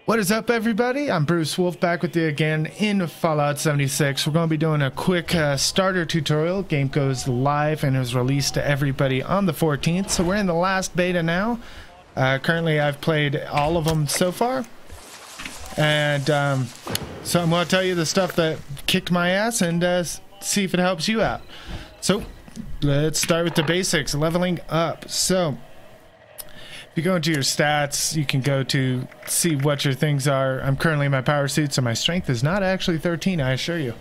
What is up, everybody? I'm Bruce Wulfe, back with you again in Fallout 76. We're going to be doing a quick starter tutorial. Game goes live and is released to everybody on the 14th, so we're in the last beta now. Currently, I've played all of them so far, and so I'm going to tell you the stuff that kicked my ass and see if it helps you out. So let's start with the basics, leveling up. So if you go into your stats, you can go to see what your things are. I'm currently in my power suit, so my strength is not actually 13, I assure you.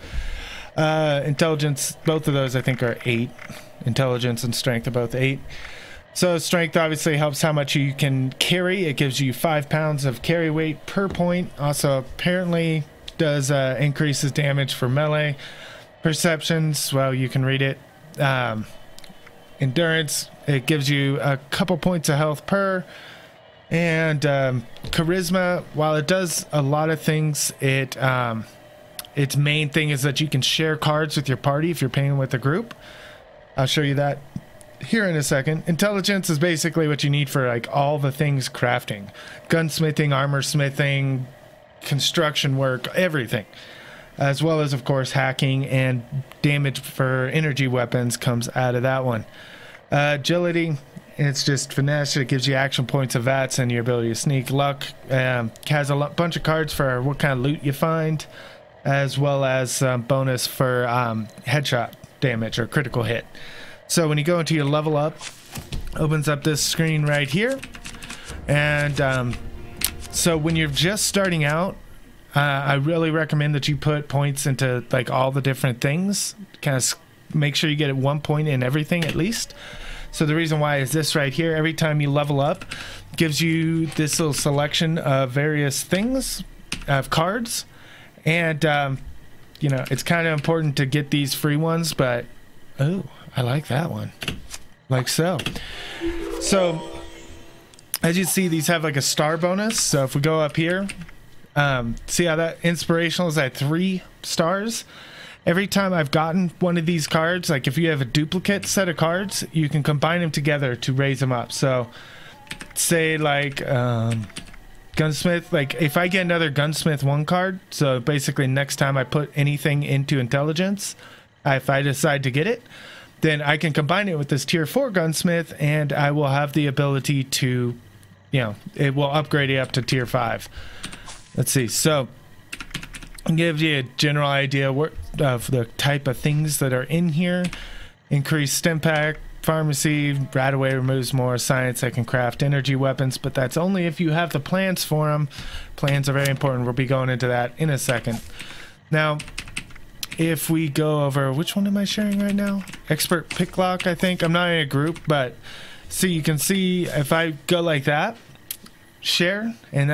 Intelligence, both of those I think are 8. Intelligence and strength are both 8. So strength obviously helps how much you can carry. It gives you 5 pounds of carry weight per point. Also apparently does increases damage for melee. Perceptions, well, you can read it. Endurance, it gives you a couple points of health per. And charisma, while it does a lot of things, its main thing is that you can share cards with your party if you're playing with a group. I'll show you that here in a second. Intelligence is basically what you need for like all the things crafting, gunsmithing, armor smithing, construction work, everything, as well as of course hacking, and damage for energy weapons comes out of that one. Agility, it's just finesse. It gives you action points of VATS and your ability to sneak. Luck has a bunch of cards for what kind of loot you find, as well as bonus for headshot damage or critical hit. So when you go into your level up, opens up this screen right here, and so when you're just starting out, I really recommend that you put points into like all the different things. Kind of make sure you get 1 point in everything at least. So the reason why is this right here. Every time you level up, gives you this little selection of various things, of cards, and you know, it's kind of important to get these free ones. But oh, I like that one, like so. So as you see, these have like a star bonus. So if we go up here, see how that inspirational is at 3 stars. Every time I've gotten one of these cards, like if you have a duplicate set of cards, you can combine them together to raise them up. So say like gunsmith, like if I get another gunsmith 1 card, so basically next time I put anything into intelligence, if I decide to get it, then I can combine it with this tier 4 gunsmith, and I will have the ability to, you know, it will upgrade it up to tier 5. Let's see, so it gives you a general idea of the type of things that are in here. Increased stim pack, pharmacy, Radaway removes more science. I can craft energy weapons, but that's only if you have the plans for them. Plans are very important. We'll be going into that in a second. Now, if we go over, which one am I sharing right now? Expert picklock, I think. I'm not in a group, but see, you can see if I go like that, share, and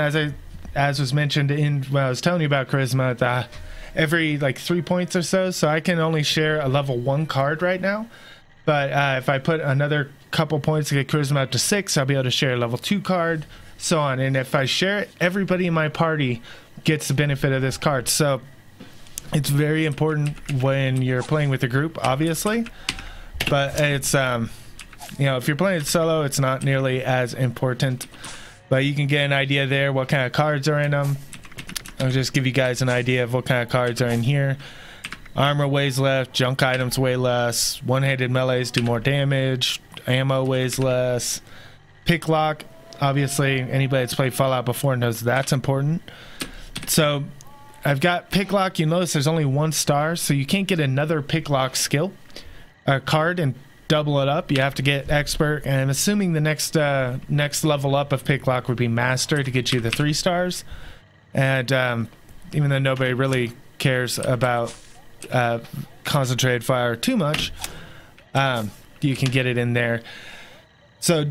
as was mentioned in when I was telling you about charisma, every like 3 points or so I can only share a level 1 card right now. But if I put another couple points to get charisma up to 6, I'll be able to share a level 2 card, so on. And if I share it, everybody in my party gets the benefit of this card. So it's very important when you're playing with a group, obviously, but it's you know, if you're playing solo, it's not nearly as important. But you can get an idea there what kind of cards are in them. I'll just give you guys an idea of what kind of cards are in here. Armor weighs less, junk items weigh less, one-handed melees do more damage, ammo weighs less. Picklock, obviously anybody that's played Fallout before knows that's important. So I've got picklock. You notice there's only 1 star, so you can't get another picklock skill card and double it up. You have to get expert, and I'm assuming the next level up of picklock would be master to get you the 3 stars. And even though nobody really cares about concentrated fire too much, you can get it in there. So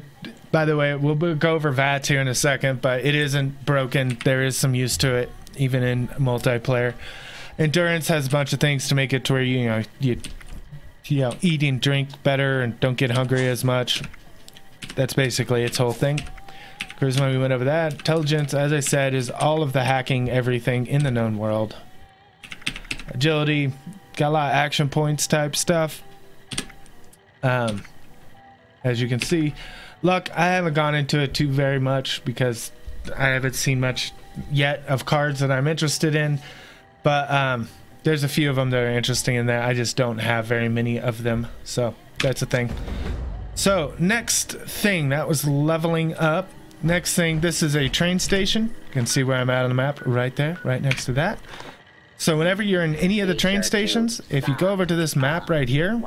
by the way, we'll go over VATS here in a second, but it isn't broken. There is some use to it even in multiplayer. Endurance has a bunch of things to make it to where you eat and drink better and don't get hungry as much. That's basically its whole thing. Charisma, we went over that. Intelligence, as I said, is all of the hacking everything in the known world. Agility, got a lot of action points type stuff. As you can see. Luck, I haven't gone into it too very much because I haven't seen much yet of cards that I'm interested in, but there's a few of them that are interesting in there. I just don't have very many of them, so that's a thing. So next thing, that was leveling up. Next thing, this is a train station. You can see where I'm at on the map right there, right next to that. So whenever you're in any of the train stations, if you go over to this map right here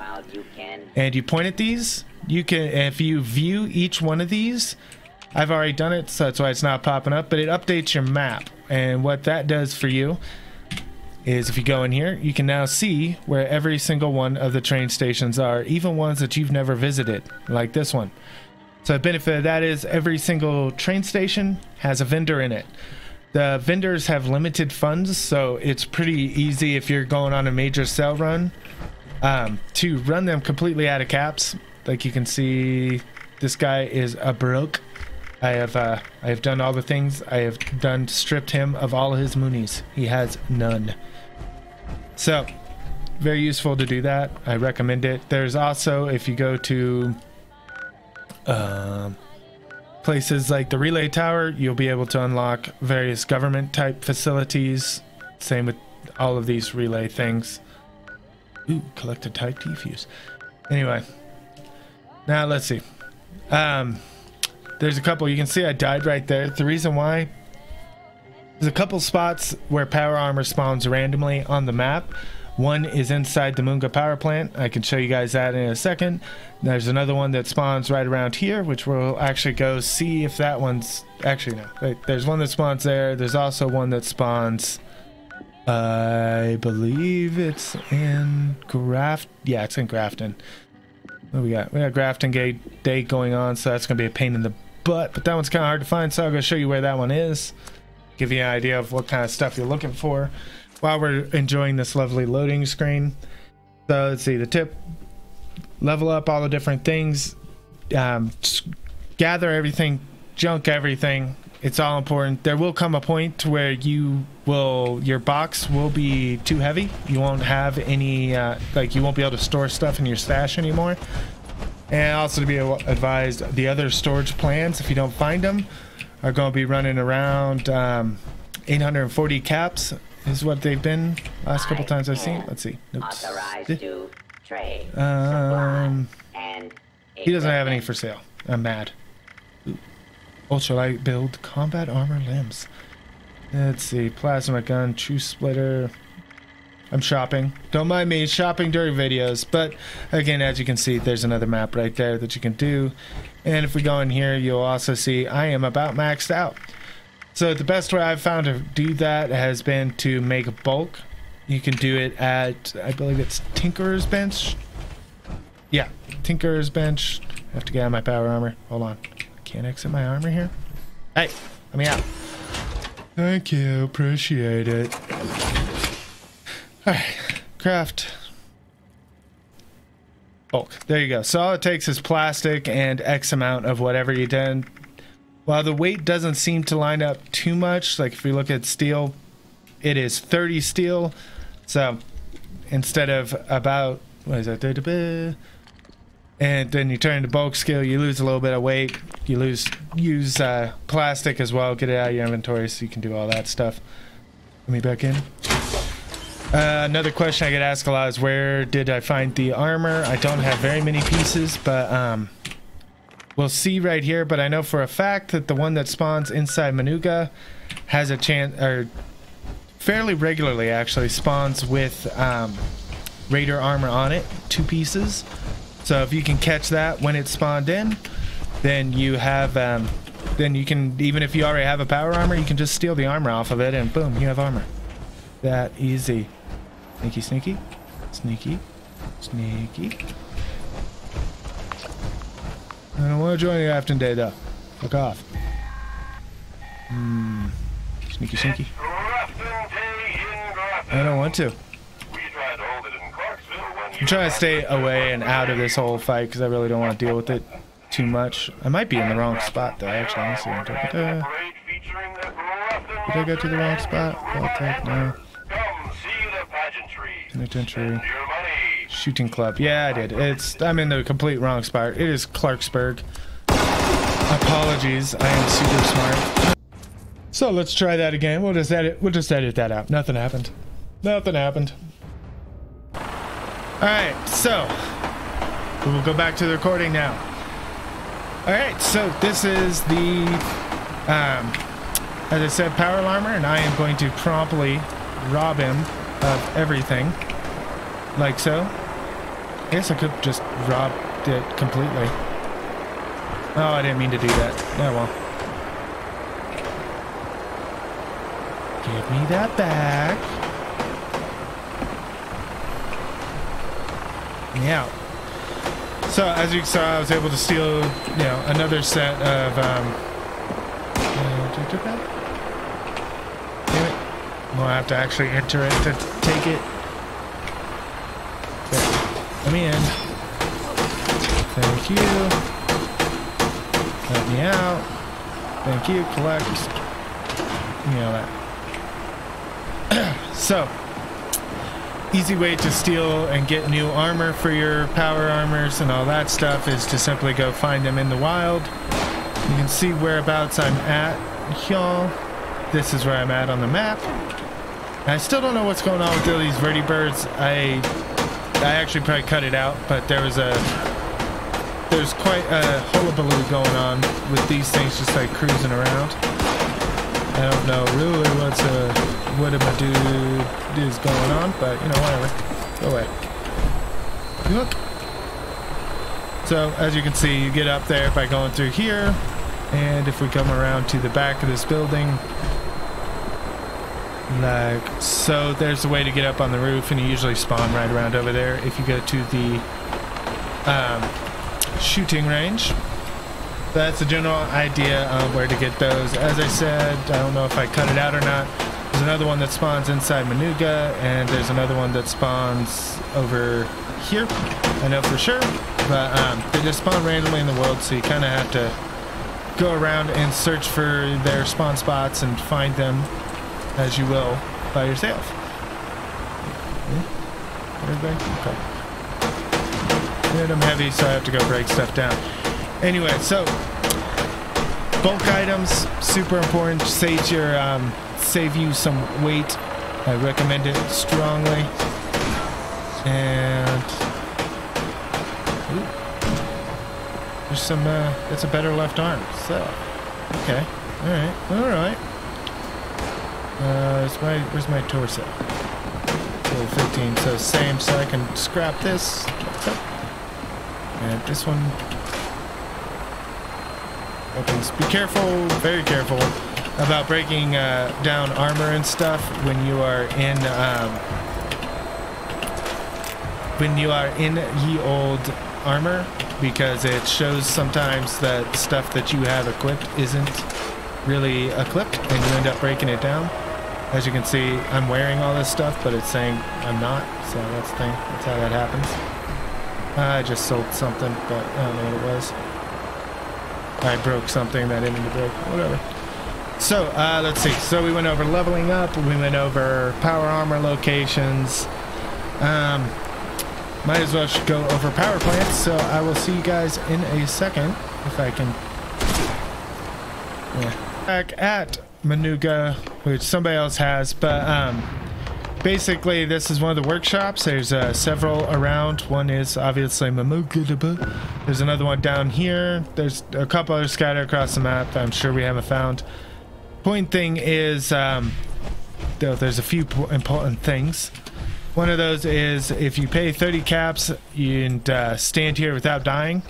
and you point at these, you can, if you view each one of these, I've already done it, so that's why it's not popping up, but it updates your map. And what that does for you is if you go in here, you can now see where every single one of the train stations are, even ones that you've never visited, like this one. So the benefit of that is every single train station has a vendor in it. The vendors have limited funds, so it's pretty easy if you're going on a major sale run to run them completely out of caps. Like you can see, this guy is a broke. I have done all the things. I have stripped him of all his moonies. He has none. So very useful to do that. I recommend it. There's also, if you go to places like the relay tower, you'll be able to unlock various government type facilities. Same with all of these relay things. Ooh, collected type T fuse. Anyway, now let's see. There's a couple, you can see I died right there. The reason why, there's a couple spots where power armor spawns randomly on the map. One is inside the Munga power plant. I can show you guys that in a second. There's another one that spawns right around here, which we'll actually go see if that one's... Actually, no. Wait, there's one that spawns there. There's also one that spawns... I believe it's in Yeah, it's in Grafton. What we got? We got Grafton Day going on, so that's going to be a pain in the butt. But that one's kind of hard to find, so I'll go show you where that one is. Give you an idea of what kind of stuff you're looking for while we're enjoying this lovely loading screen. So let's see, the tip, level up all the different things, gather everything, junk everything. It's all important. There will come a point where your box will be too heavy. You won't have any, like you won't be able to store stuff in your stash anymore. And also to be advised, the other storage plans, if you don't find them, are going to be running around 840 caps. Is what they've been last couple times I've seen. Let's see. Notes. He doesn't have any for sale. I'm mad. Ooh. Ultralight build combat armor limbs. Let's see. Plasma gun, true splitter. I'm shopping. Don't mind me shopping during videos. But again, as you can see, there's another map right there that you can do. And if we go in here, you'll also see I am about maxed out. So the best way I've found to do that has been to make a bulk. You can do it at, I believe it's Tinkerer's Bench. Yeah, Tinkerer's Bench. I have to get out my power armor. Hold on. I can't exit my armor here. Hey, let me out. Thank you, appreciate it. Alright, craft. Bulk. There you go. So all it takes is plastic and X amount of whatever you did. While the weight doesn't seem to line up too much, like if we look at steel, it is 30 steel. So instead of about, what is that? And then you turn to bulk scale, you lose a little bit of weight. You use plastic as well, get it out of your inventory so you can do all that stuff. Let me back in. Another question I get asked a lot is where did I find the armor? I don't have very many pieces, but we'll see right here, but I know for a fact that the one that spawns inside Manuka has a chance, or fairly regularly actually, spawns with Raider armor on it, 2 pieces. So if you can catch that when it's spawned in, then you have, then you can, even if you already have a power armor, you can just steal the armor off of it and boom, you have armor. That easy. Sneaky, sneaky, sneaky, sneaky. I don't want to join you after day though. Fuck off. Sneaky, sneaky. I don't want to. I'm trying to stay away and out of this whole fight because I really don't want to deal with it too much. I might be in the wrong spot though, actually. Let me see. Did I go to the wrong spot? No. Penitentiary. Shooting club. Yeah, I did. I'm in the complete wrong spot. It is Clarksburg. Apologies. I am super smart. So let's try that again. We'll just edit that out. Nothing happened. Nothing happened. All right, so we'll go back to the recording now. All right, so this is the, as I said, power alarmer, and I am going to promptly rob him of everything, like so. I guess I could just rob it completely. Oh, I didn't mean to do that. Oh well. Give me that back. Yeah. So as you saw, I was able to steal, you know, another set of damn it. We'll have to actually enter it to take it. Okay. Let me in. Thank you. Let me out. Thank you. Collect. You know that. So, easy way to steal and get new armor for your power armors and all that stuff is to simply go find them in the wild. You can see whereabouts I'm at, y'all. This is where I'm at on the map. I still don't know what's going on with all these vertibirds. I actually probably cut it out, but there's quite a hullabaloo going on with these things just like cruising around. I don't know really what am I do is going on, but you know, whatever. Go away. Look. So as you can see, you get up there by going through here, and if we come around to the back of this building, like so, there's a way to get up on the roof, and you usually spawn right around over there if you go to the shooting range. That's the general idea of where to get those. As I said, I don't know if I cut it out or not. There's another one that spawns inside Manuga, and there's another one that spawns over here. I know for sure, but they just spawn randomly in the world, so you kind of have to go around and search for their spawn spots and find them as you will by yourself. Everybody? Okay. And I'm heavy, so I have to go break stuff down. Anyway, so bulk items, super important. Save you some weight. I recommend it strongly. And ooh, there's some. It's a better left arm. So okay, all right. Where's my torso? 15. So same. So I can scrap this. And this one. Opens. Be careful, very careful about breaking down armor and stuff when you are in ye old armor, because it shows sometimes that stuff that you have equipped isn't really equipped, and you end up breaking it down. As you can see, I'm wearing all this stuff, but it's saying I'm not, so that's the thing. That's how that happens. I just sold something, but I don't know what it was. I broke something that I didn't mean to break. Whatever. So, let's see. So we went over leveling up. We went over power armor locations. Might as well go over power plants. So I will see you guys in a second. If I can. Yeah. Back at Manuga, which somebody else has. But, basically, this is one of the workshops. There's several around. One is obviously Mamuga. There's another one down here. There's a couple others scattered across the map that I'm sure we haven't found. Point thing is, there's a few important things. One of those is if you pay 30 caps and stand here without dying,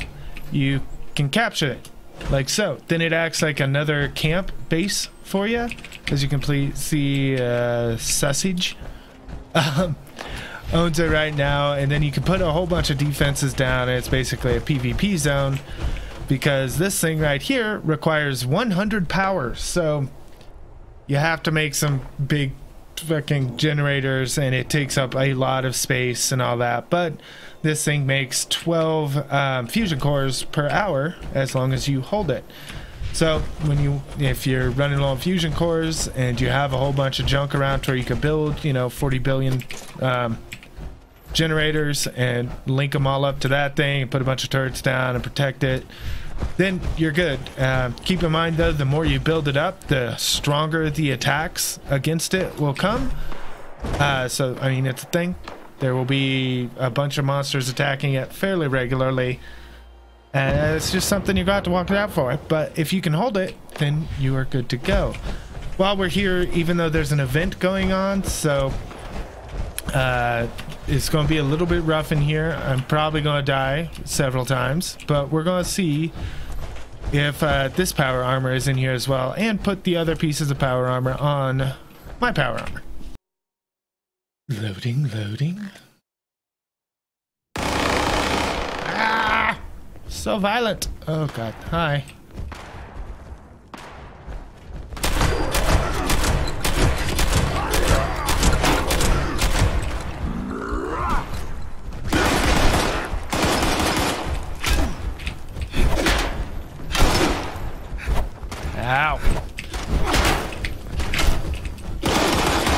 you can capture it, like so. Then it acts like another camp base for you, as you can see Sausage owns it right now, and then you can put a whole bunch of defenses down, and it's basically a PvP zone, because this thing right here requires 100 power, so you have to make some big fucking generators, and it takes up a lot of space and all that. But this thing makes 12 fusion cores per hour as long as you hold it. So if you're running low on fusion cores and you have a whole bunch of junk around where you can build, 40 billion generators and link them all up to that thing and put a bunch of turrets down and protect it, then you're good. Keep in mind though, the more you build it up, the stronger the attacks against it will come. So I mean, it's a thing. There will be a bunch of monsters attacking it fairly regularly, and it's just something you got to watch out for. But if you can hold it, then you are good to go. While we're here, even though there's an event going on, so it's going to be a little bit rough in here. I'm probably going to die several times, but we're going to see if this power armor is in here as well, and put the other pieces of power armor on my power armor. Loading, loading. Ah! So violent. Oh god. Hi. Ow.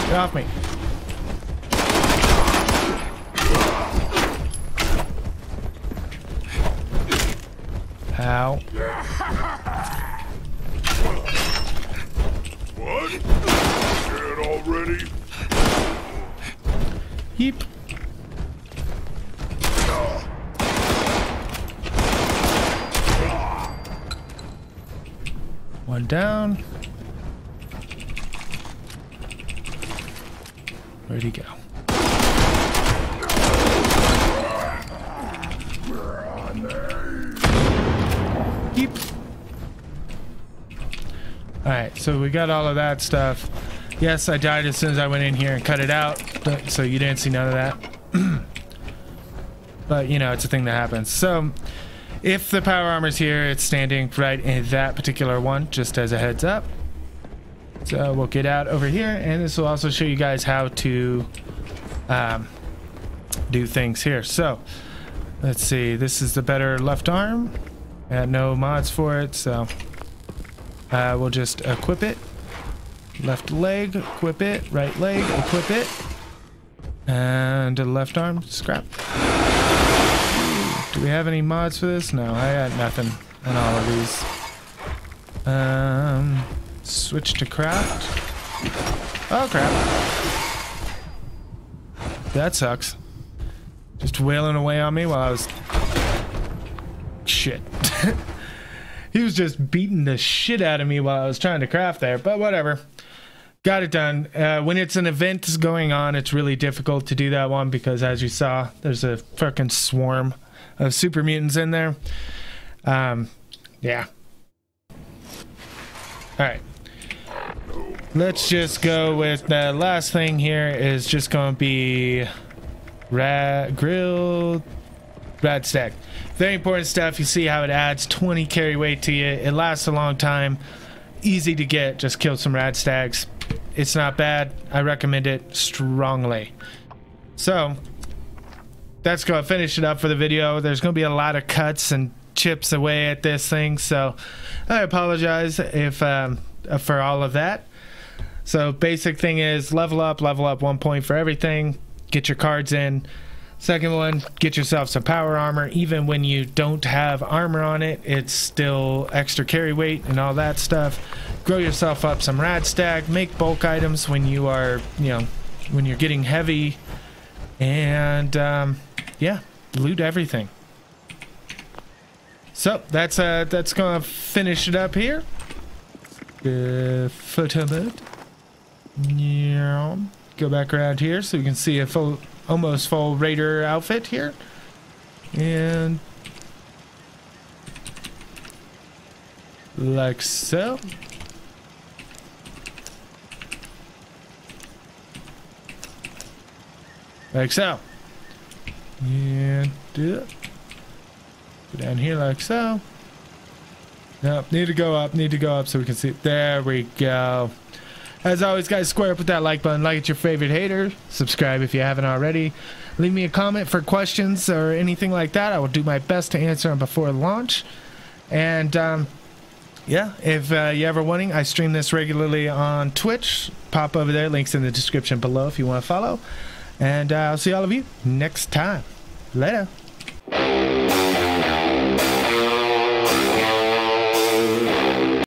Get off me. Ow. What? Dead already? Yeep. One down. Where'd he go? Yeep. Alright, so we got all of that stuff. Yes, I died as soon as I went in here and cut it out, but, so you didn't see none of that. But, you know, it's a thing that happens. So, if the power armor's here, it's standing right in that particular one, just as a heads up. So we'll get out over here, and this will also show you guys how to do things here. So let's see, this is the better left arm. I had no mods for it, so we'll just equip it. Left leg, equip it. Right leg, equip it. And a left arm, scrap. Do we have any mods for this? No, I got nothing on all of these. Switch to craft. Oh crap. That sucks. Just wailing away on me while I was... Shit. He was just beating the shit out of me while I was trying to craft there, but whatever. Got it done. When it's an event going on, it's really difficult to do that one because, as you saw, there's a fucking swarm of super mutants in there. Yeah. Alright. Let's just go with the last thing here is just going to be grilled rad stack. Very important stuff. You see how it adds 20 carry weight to you. It lasts a long time. Easy to get. Just kill some rad stacks. It's not bad. I recommend it strongly. So that's going to finish it up for the video. There's going to be a lot of cuts and chips away at this thing, so I apologize if for all of that. So basic thing is level up 1 point for everything. Get your cards in. Second one, get yourself some power armor. Even when you don't have armor on it, it's still extra carry weight and all that stuff. Grow yourself up some rad stack. Make bulk items when you are, you know, when you're getting heavy. And yeah, loot everything. So that's gonna finish it up here. Photo mode. Yeah. Go back around here so you can see a full, almost full raider outfit here, and like so. Like so. And do it. Go down here like so. Nope, need to go up so we can see. There we go. As always, guys, square up with that like button. Like it's your favorite hater. Subscribe if you haven't already. Leave me a comment for questions or anything like that. I will do my best to answer them before launch. And yeah, if you're ever wanting, I stream this regularly on Twitch. Pop over there. Links in the description below if you want to follow. And I'll see all of you next time. Later.